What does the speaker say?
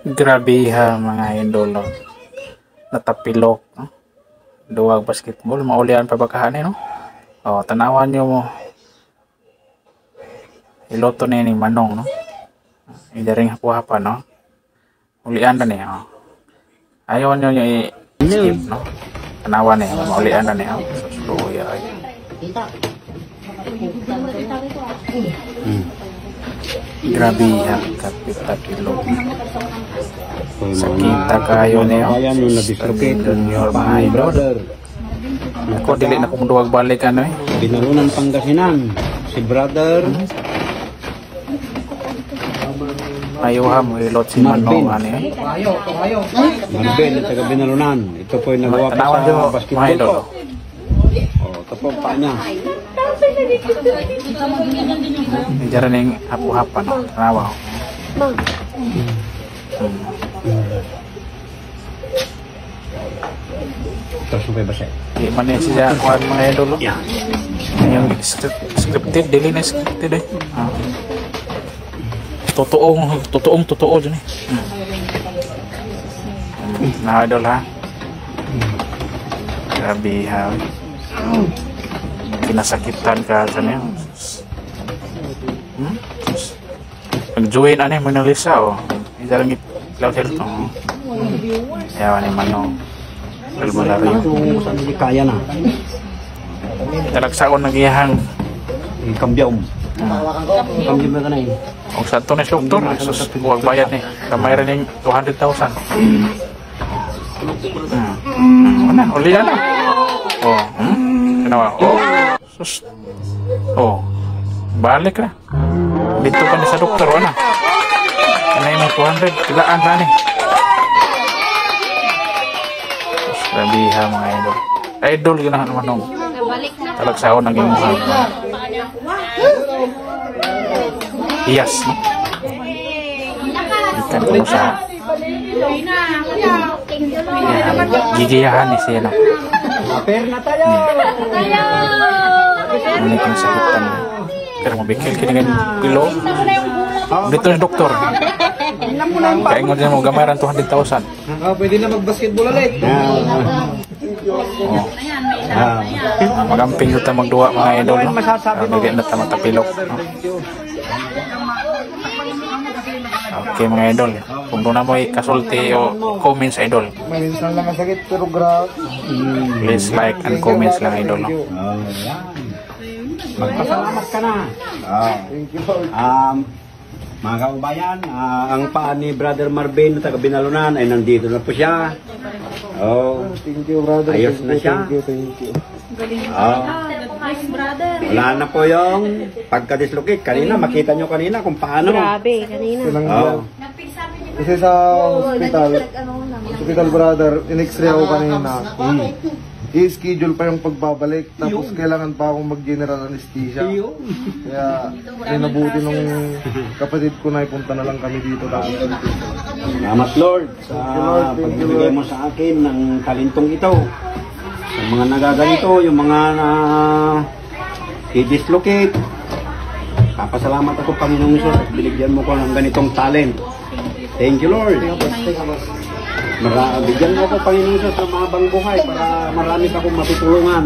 Grabe ha mga idol. Natapilok. No? Duwag basketball. Maulian pa bakahan no? O, tanawan nyo mo. Iloto na yun manong. No? Idaring hapa-hapa. No? Ulian na niya. Ayaw nyo nyo i-skip. No? Tanawan na yun. Maulian na niya. Susuya. Grabe ha. Kapit-tapilok. Sakita kayo niyo. Junior mga idol. Ako dili na kumuduwag balik ano eh. Binalunan Pangasinan. Si brother. Ayuha mo ilot si Manong ano eh. Marben at taga Binalunan. Ito po yung nagawa pa sa basketball idol. ko. O, ito po pa niya. Hindi rin yung hapu-hapa no. Tanawa. Terus mo ba siya? Di man eh siya kuhan mga idol. Yung scripted, dili na scripted eh. Totoo dyan eh. Na idol ha. Grabe ha. Kinasakitan ka sa niya. Nag-join ano yung Mona Lisa o. Hindi lang i-cloud health o. Yawan ni Manong. Kalmalari. Saan hindi kaya na? Talagsaon nag-iyahang. Kambyong. Kambyong ba ka na eh? Kung saan ito na si doktor, sus, huwag bayad ni. Kamay rin yung 200,000. Ano, ulihan na. Oh, kanawa. Oh, sus. Oh, balik na. Dito pa na sa doktor, ano? Ano yung 200, tilaan na ni. Sus, grabiha mga idol. Idol ginahan naman nung. Talagsaon naging mga. Yes, no? Ikan ko siya. Gigiyahan ni siya, no? Aper na tayo! Ano yung sakitan niya? Pero mabikil kinigan kilo. Dito yung doktor. Kaya nga dyan mo gamaran 200,000. Pwede na mag-basketball ulit. Magamping ito magduwa mga idol, no? Bigay na ito matapilok, no? Okay mga idol, kung doon na mo ikasulti o comments idol, Minsan lang ang sakit pero grabe. please like and comments lang idol, no? Magpasalamat ka na. Mga kaubayan, ang paa ni Brother Marvin na taga Binalunan ay nandito na po siya. Oh, thank you brother. Ayos na siya. Thank you. Wala na po yung pagka-dislocate. Kanina, makita nyo kanina kung paano. Grabe, kanina. Kasi sa hospital brother, in-x-ray ako kanina. I-schedule pa yung pagbabalik, tapos kailangan pa akong mag-general anesthesia. Kaya, nabuti nung kapatid ko na ipunta na lang kami dito. Salamat Lord sa pagbibigay mo sa akin ng talentong ito. Sa mga nagaganito, yung mga i-dislocate. Papasalamat ako Panginoong Isus at binigyan mo ko ng ganitong talent. Thank you Lord. Bigyan mo ako Panginoong Isus sa mahabang buhay para marami akong matutulungan.